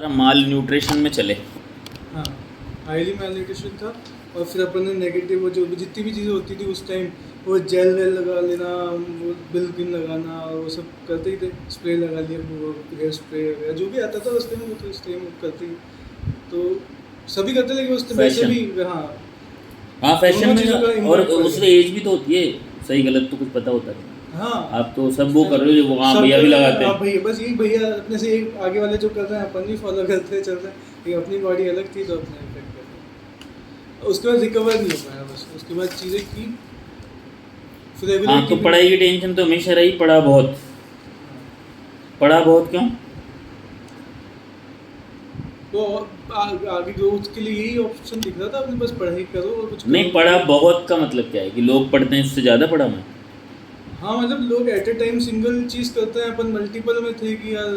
माल nutrition में चले। हाँ, हाईली मैलन्यूट्रिशन था। और फिर अपन ने नेगेटिव वो जो जितनी भी चीज़ें होती थी उस टाइम, वो जेल वेल लगा लेना, वो बिल्किन लगाना, और वो सब करते ही थे। स्प्रे लगा लिया, वो हेयर स्प्रे वगैरह जो भी आता था उस टाइम, वो तो उस टाइम करते ही। तो सभी करते, लेकिन उस टाइम वैसे फैशन, भी हाँ, हाँ फैशन दोनों में चीज़ों का और इम्पैक्ट पड़ उसमें गया। एज भी तो होती है, सही गलत तो कुछ पता होता नहीं। हाँ, आप तो सब उस वो टाइम कर रहे हो जो हाँ सब भैया कर भी रहे हैं। लगाते हाँ हैं। भैया, बस यही भैया अपने से एक आगे वाले जो कर रहे हैं अपन भी फॉलो करते चल रहे हैं। ये अपनी बॉडी अलग थी तो अपने इफेक्ट कर रहे हैं। उसके बाद रिकवर नहीं हो पाया, बस उसके बाद चीज़ें की, फिर हाँ रेगुलर तो की भी पढ़ाई नहीं। की टेंशन तो हमेशा रही, पढ़ा बहुत। पढ़ा बहुत क्यों? वो आगे ग्रोथ के लिए यही ऑप्शन दिख रहा था, अपने बस पढ़ाई करो और कुछ नहीं, करो पढ़ा तो। बहुत का मतलब क्या है कि लोग पढ़ते हैं उससे ज़्यादा पढ़ा मैं? हाँ, मतलब लोग एट ए टाइम सिंगल चीज़ करते हैं, अपन मल्टीपल में थे कि यार,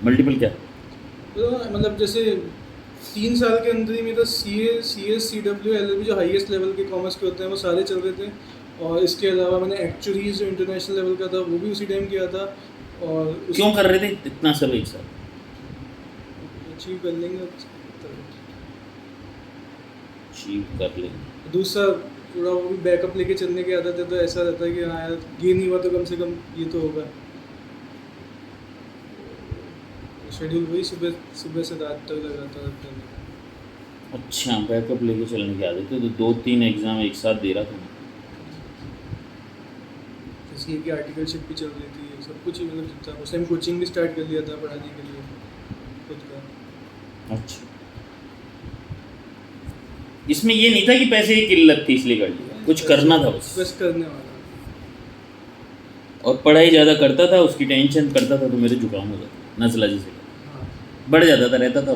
मल्टीपल क्या? तो मतलब जैसे 3 साल के अंदर ही मेरा CS CW LLB जो हाईएस्ट लेवल के कॉमर्स के होते हैं वो सारे चल रहे थे। और इसके अलावा मैंने एक्चुअलीज जो इंटरनेशनल लेवल का था वो भी उसी टाइम किया था। और क्यों उसी कर रहे थे इतना सब एक साथ? अचीव कर लेंगे तो। अचीव कर लेंगे। दूसरा, थोड़ा वो भी बैकअप लेके चलने की आदत है, तो ऐसा रहता है कि हाँ यार, ये नहीं हुआ तो कम से कम ये तो होगा। शेड्यूल वही सुबह सुबह से रात तक लगातार करने का। अच्छा, बैकअप लेके चलने की आदत है, तो 2-3 एग्ज़ाम एक साथ दे रहा था मैं। जैसे कि आर्टिकलशिप भी चल रही थी, सब कुछ ही मतलब था। उस टाइम कोचिंग भी स्टार्ट कर लिया था पढ़ाने के लिए खुद का। अच्छा, इसमें ये नहीं था कि पैसे की किल्लत थी इसलिए कर लिया, कुछ करना था बस। बस करने वाला। और पढ़ाई ज़्यादा करता था, उसकी टेंशन करता था तो मेरे जुकाम हो जाता, नज़ला जिसे हाँ, बढ़ जाता था,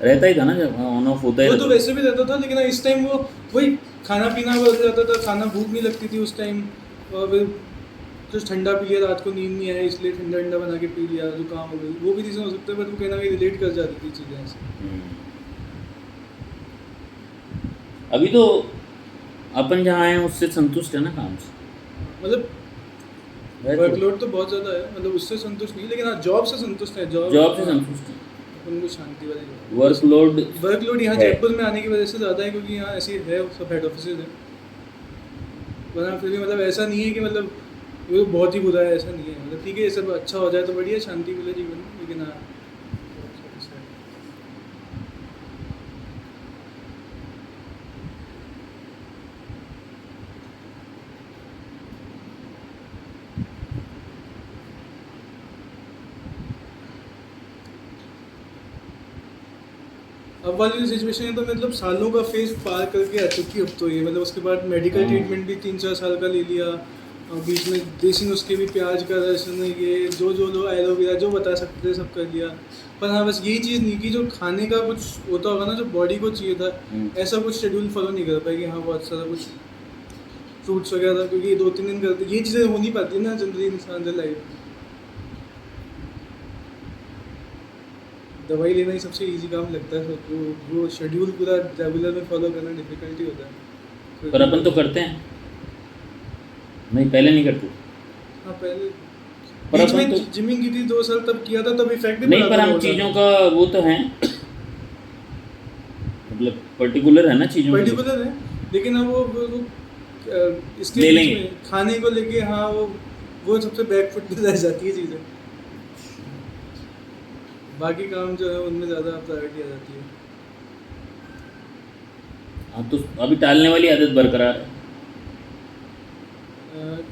रहता ही था ना, जब ऑन ऑफ होता ही वो रहता तो था। वैसे भी रहता था, लेकिन इस टाइम वो वही खाना पीना बदल जाता था, खाना भूख नहीं लगती थी उस टाइम। और फिर कुछ ठंडा पी लिया, रात को नींद नहीं आई इसलिए ठंडा ठंडा बना के पी लिया, जुकाम हो गई, वो भी रीज़न हो सकता है, बट वो कहीं ना कहीं रिलेट कर जाती थी चीज़ें ऐसे। अभी तो अपन जहाँ हैं उससे संतुष्ट है ना काम से? मतलब है तो वर्कलोड तो बहुत ज़्यादा है, मतलब उससे संतुष्ट नहीं, लेकिन हाँ जॉब से संतुष्ट है। जॉब, जॉब से हाँ, संतुष्ट है। अपन को शांति वाली जॉब। वर्कलोड वर्कलोड यहाँ है। जयपुर में आने की वजह से ज़्यादा है, क्योंकि यहाँ ऐसी है, सब हेड ऑफिस है। वरना फिर भी मतलब ऐसा नहीं है कि मतलब वो बहुत ही बुरा है, ऐसा नहीं है। मतलब ठीक है, ये सब अच्छा हो जाए तो बढ़िया, शांति मिले जीवन में, लेकिन हाँ ऐसा है। अब वाली जो सिचुएशन है तो मतलब सालों का फेज पार करके आ चुकी है अब तो ये। मतलब उसके बाद मेडिकल ट्रीटमेंट भी 3-4 साल का ले लिया, और बीच में देसी नुस्खे भी, प्याज का रसन, ये जो जो लोग एलोवेरा जो बता सकते थे सब कर लिया। पर हाँ, बस यही चीज़ नहीं की जो खाने का कुछ होता होगा ना, जो बॉडी को चाहिए था, ऐसा कुछ शेड्यूल फॉलो नहीं कर पाएगी। हाँ, बहुत सारा कुछ फ्रूट्स वगैरह, क्योंकि ये 2-3 दिन करते, ये चीज़ें हो नहीं पाती ना जनरली इंसान की लाइफ में। दवाई लेना ही सबसे इजी काम लगता है सबको, वो शेड्यूल पूरा रेगुलर में फॉलो करना डिफिकल्टी होता है। पर अपन तो करते हैं। नहीं, पहले नहीं करते। हाँ, पहले पर बीच अपन में तो जिमिंग की थी 2 साल, तब किया था, तब इफेक्ट भी नहीं, पड़ा पर था हम बहुत चीज़ों ज़्यादा। का वो तो हैं, मतलब पर्टिकुलर है ना चीज़ों के लिए। पर्टिकुलर है, लेकिन अब वो इसके ले बीच लेंगे। में खाने को लेके, हाँ, वो सबसे बैकफुट पे रह जाती है चीज़ें। बाकी काम जो है उनमें ज़्यादा प्रायोरिटी आ जाती है। हाँ तो अभी टालने वाली आदत बरकरार है?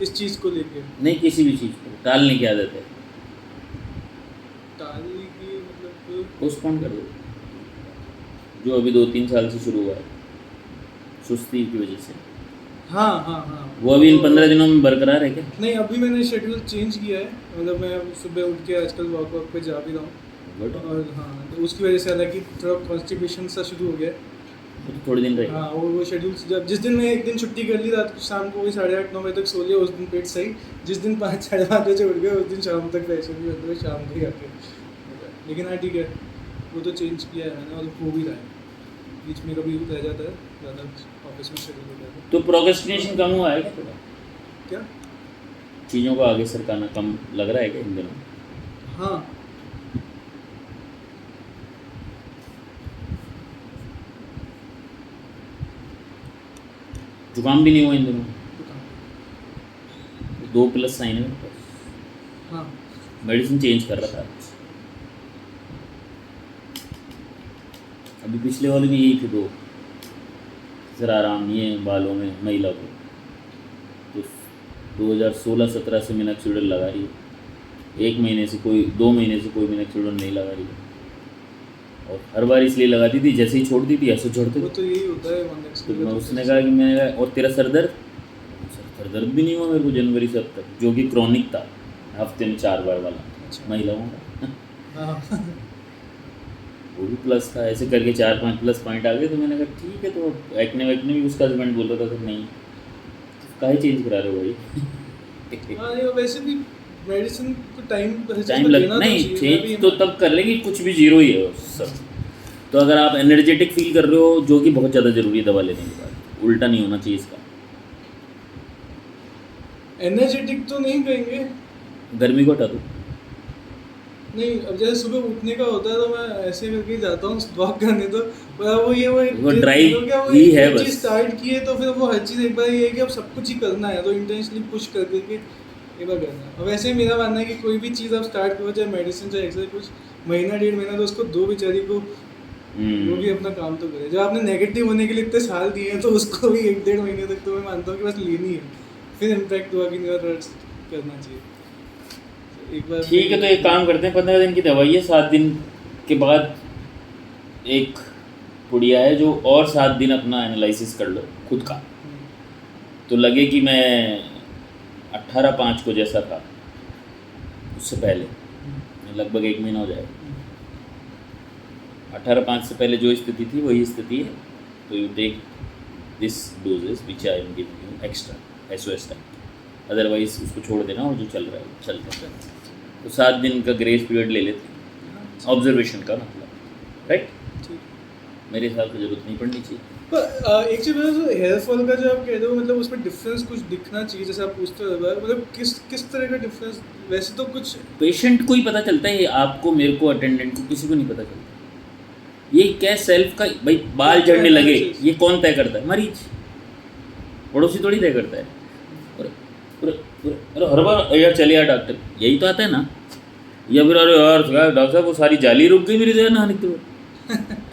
इस चीज़ को लेके नहीं, किसी भी चीज़ को टालने की आदत है, टालने की मतलब, पोस्टपोन कर दो। जो अभी 2-3 साल से शुरू हुआ है सुस्ती की वजह से, हाँ हाँ हाँ, वो अभी इन 15 दिनों में बरकरार है क्या? नहीं, अभी मैंने शेड्यूल चेंज किया है। मतलब मैं अब सुबह उठ के आजकल वॉक वॉक पे जा भी रहा हूँ। गुड। और हाँ, तो उसकी वजह से हालांकि थोड़ा कॉन्स्टिपेशन सा शुरू हो गया है। तो थोड़े दिन रहेगा। हाँ, और वो शेड्यूल जब जिस दिन मैं एक दिन छुट्टी कर ली, रात को शाम को वही 8:30-9 बजे तक सो लिया, उस दिन पेट सही। जिस दिन 5-5:30 बजे उठ गए, उस दिन शाम तक पैसे भी होते हुए शाम को ही आके। लेकिन हाँ ठीक है, वो तो चेंज किया है मैंने, और हो भी रहा है। बीच में कभी रह जाता है, ज़्यादा ऑफिस में शेड्यूल हो जाता है। तो प्रोक्रेस्टिनेशन कम हुआ है क्या थोड़ा? क्या? चीज़ों को आगे सरकाना कम लग रहा है क्या इन दिनों? हाँ, जुकाम भी नहीं हुआ इन दिनों, 2+ साइन है मेरे पास। हाँ मेडिसिन चेंज कर रहा था। अभी पिछले वाले भी यही थे 2, ज़रा आराम नहीं है बालों में महिला को। तो 2016-17 से मिनोक्सिडिल लगा रही है, 1 महीने से कोई 2 महीने से कोई मिनोक्सिडिल नहीं लगा रही है। और हर बार इसलिए लगाती थी, जैसे ही छोड़ दी थी ऐसे झड़ते। वो तो यही होता है तो मैं उसने कहा कि मैंने कहा और तेरा सर दर्द भी नहीं हुआ मेरे को जनवरी से अब तक, जो कि क्रॉनिक था, हफ्ते में 4 बार वाला महिलाओं का। हाँ वो भी प्लस था। ऐसे करके 4-5 प्लस पॉइंट आ गए। तो मैंने कहा ठीक है। तो एक्ने वैक्ने भी उसका हस्बैंड बोल रहा था कि नहीं काहे चेंज करा रहे हो भाई। हाँ ये वैसे भी मेडिसिन को टाइम लग नहीं, चेंज तो तब कर लेगी कुछ भी जीरो ही है सब। तो अगर आप एनर्जेटिक फील कर रहे हो, जो कि बहुत ज़्यादा ज़रूरी है दवा लेने के बाद, उल्टा नहीं होना चाहिए इसका। एनर्जेटिक तो नहीं कहेंगे, गर्मी को हटा दो। नहीं अब जैसे सुबह उठने का होता है तो मैं ऐसे करके जाता हूँ वॉक करने। तो वो ड्राइव वो ही है चीज़ बस। स्टार्ट की है तो फिर वो हर चीज़ एक बार ये है कि अब सब कुछ ही करना है, तो इंटेंशनली पुश कर करके एक बार करना है। और वैसे ही मेरा मानना है कि कोई भी चीज़ आप स्टार्ट करो, चाहे मेडिसिन चाहे एक्सरसाइज, कुछ महीना 1.5 महीना तो उसको दो बेचारी को, वो भी अपना काम तो करे। जब आपने नेगेटिव होने के लिए इतने साल दिए हैं तो उसको भी 1-1.5 महीने तक तो मैं मानता हूँ कि बस लेनी है, फिर इम्पैक्ट हुआ कि नहीं करना चाहिए एक बार। ठीक है, तो एक काम करते हैं, 15 दिन की दवाई है, 7 दिन के बाद एक पुड़िया है जो और 7 दिन अपना एनालिसिस कर लो खुद का, तो लगे कि मैं 18/5 को जैसा था उससे पहले, लगभग 1 महीना हो जाएगा। 18/5 से पहले जो स्थिति थी वही स्थिति है। तो you take this doses which I am giving you extra SOS time, otherwise उसको छोड़ देना और जो चल रहा है चलते रहना। तो 7 दिन का ग्रेस पीरियड ले लेते हैं ऑब्जर्वेशन का, मतलब राइट। मेरे हिसाब से ज़रूरत नहीं पड़नी चाहिए। पर एक चीज़ हेयर फॉल का जो आप कह रहे हो, मतलब उसमें डिफरेंस कुछ दिखना चाहिए, जैसे आप पूछते हो मतलब किस तरह का डिफरेंस? वैसे तो कुछ पेशेंट को ही पता चलता है, आपको, मेरे को, अटेंडेंट को, किसी को नहीं पता चलता। ये क्या सेल्फ का भाई बाल झड़ने लगे, ये कौन तय करता है? मरीज, पड़ोसी थोड़ी तय करता है। अरे हर बार यार चले यार डॉक्टर, यही तो आता है ना। या फिर अरे यार डॉक्टर साहब वो सारी जाली रुक गई मेरी जगह नहाने के बाद।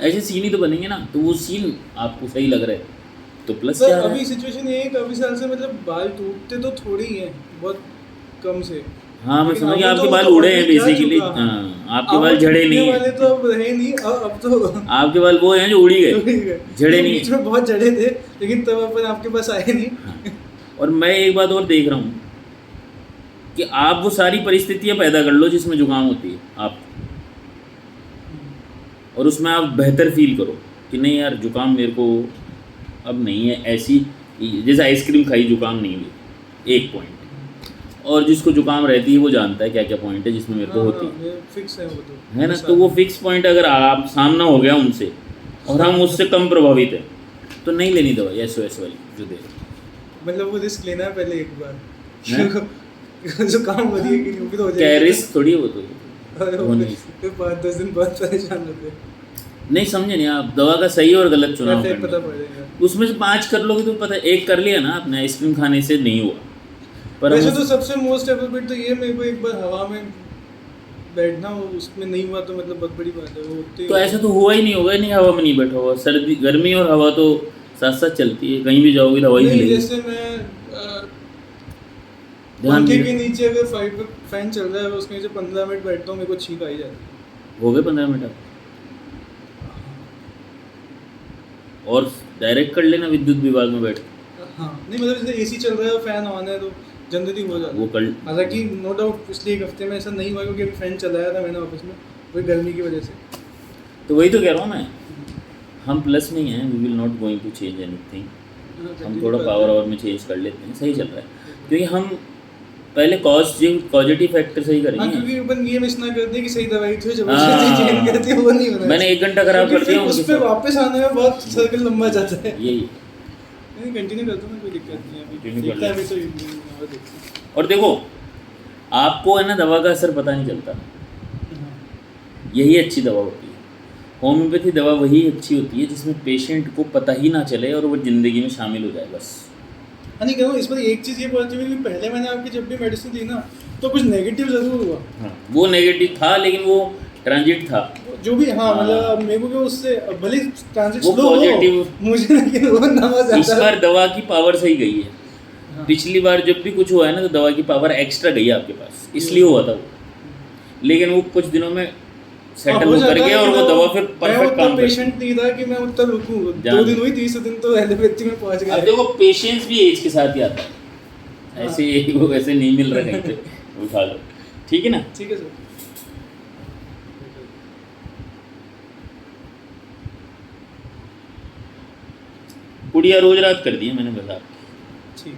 ऐसे सीन ही तो बनेंगे ना। तो वो सीन आपको सही लग रहा है तो प्लस क्या है? अभी सिचुएशन ये है, काफ़ी साल से मतलब बाल टूटते तो थोड़े ही हैं, बहुत कम से। हाँ मैं समझ गया, अब आपके तो बाल वो उड़े हैं बढ़ बेसिकली। चुका है। हाँ आपके अब बाल वो झड़े टूटने नहीं वाले है, तो अब रहे नहीं, अब तो आपके बाल वो हैं जो उड़ी गए, झड़े नहीं। बीच में बहुत झड़े थे लेकिन तब अपन आपके पास आए नहीं। हाँ। और मैं एक बात और देख रहा हूँ कि आप वो सारी परिस्थितियाँ पैदा कर लो जिसमें जुकाम होती है आप, और उसमें आप बेहतर फील करो कि नहीं यार जुकाम मेरे को अब नहीं है। ऐसी जैसे आइसक्रीम खाई जुकाम नहीं हुई, 1 पॉइंट। और जिसको जुकाम रहती है वो जानता है क्या क्या पॉइंट है जिसमें मेरे को होती है, फिक्स है वो तो, है ना। तो वो फिक्स पॉइंट अगर आप सामना हो गया उनसे और हम उससे कम प्रभावित हैं तो नहीं लेनी दवाई SOS वाली जो दे। मतलब वो रिस्क लेना है पहले एक बार जो काम हो रही है कि नहीं, भी तो हो क्या जाएगा। रिस्क थोड़ी है वो तो फिर 5-10 दिन बाद परेशान होते हैं, नहीं समझे नहीं आप। दवा का सही और गलत चुनाव इफेक्ट पता करना, पड़ जाएगा। उसमें से 5 कर लोगे तो पता, 1 कर लिया ना आपने, आइसक्रीम खाने से नहीं हुआ। पर वैसे तो सबसे मोस्ट एप्रोप्रिएट तो ये, मेरे को एक बार हवा में बैठना हो, उसमें नहीं हुआ तो मतलब बहुत बड़ी बात है वो होती तो ऐसा तो हुआ ही नहीं होगा, नहीं हवा में नहीं बैठा हुआ। सर्दी गर्मी और हवा तो साथ साथ चलती है, कहीं भी जाओगे तो हवा ही नहीं। मिलेगी। जैसे मैं ध्यान पंखे दे- के नीचे अगर फैन चल रहा है उसके नीचे 15 मिनट बैठता हूँ, मेरे को छींक आ ही जाती है। हो गए 15 मिनट आप। और डायरेक्ट कर लेना विद्युत विभाग में बैठ। हाँ नहीं मतलब जैसे AC चल रहा है और फैन ऑन है तो जनरली हो जाता वो है। कर, हालांकि नो डाउट पिछले 1 हफ्ते में ऐसा नहीं हुआ क्योंकि अभी फैन चलाया था मैंने ऑफिस में, वही गर्मी की वजह से। तो वही तो कह रहा हूँ मैं, हम प्लस नहीं हैं, we will not going to change anything. हम थोड़ा पावर और में चेंज कर लेते हैं, सही चल रहा है। क्योंकि हम पहले पॉजिटिव फैक्टर सही हाँ करेंगे। क्योंकि अपन ये मिस ना करते कि सही दवाई थी हाँ। जबरदस्ती चेंज करती है, वो नहीं होना। मैंने 1 घंटा खराब कर दिया उस उनके पे साथ। वापस आने में बहुत सर्कल लंबा जाता है। यही नहीं कंटिन्यू करता हूँ, कोई दिक्कत नहीं है। अभी Continue कर देखता है ले। अभी तो और देखते हैं। और देखो आपको है ना दवा का असर पता नहीं चलता, हाँ। यही अच्छी दवा होती है। होम्योपैथी दवा वही अच्छी होती है जिसमें पेशेंट को पता ही ना चले और वो ज़िंदगी में शामिल हो जाए बस। हाँ नहीं कह रहा हूँ, इस पर एक चीज़ ये पॉजिटिव है कि पहले मैंने आपकी जब भी मेडिसिन दी ना तो कुछ नेगेटिव ज़रूर हुआ। हाँ वो नेगेटिव था, लेकिन वो ट्रांजिट था। जो भी हाँ हाँ। मतलब मेरे को क्या उससे भले ट्रांजिट वो स्लो हो positive- मुझे, लेकिन वो नवा इस ज़्यादा। बार दवा की पावर सही गई है। हाँ। पिछली बार जब भी कुछ हुआ है ना तो दवा की पावर एक्स्ट्रा गई है आपके पास, इसलिए हुआ था वो। लेकिन वो कुछ दिनों में सेटल हो होकर जाता गया है और कि वो मैं दवा फिर मैं परफेक्ट उतना काम करती पेशेंट नहीं था कि मैं उतना रुकूं। 2 दिन हुई, तीसरे दिन तो एलोपैथी में पहुंच है। गया। अब देखो पेशेंस भी एज के साथ ही आता है, हाँ। ऐसे वो वैसे नहीं मिल रहा कहीं पे उठा लो, ठीक है ना। ठीक है सर। पुड़िया रोज रात कर दी है मैंने बता, ठीक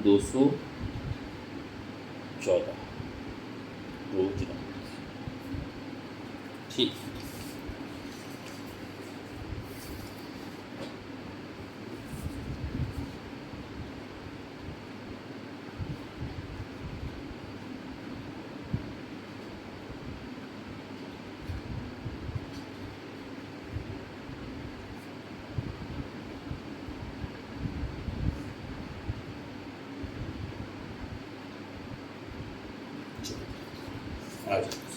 214 रोज रात, ठीक। आ जाओ।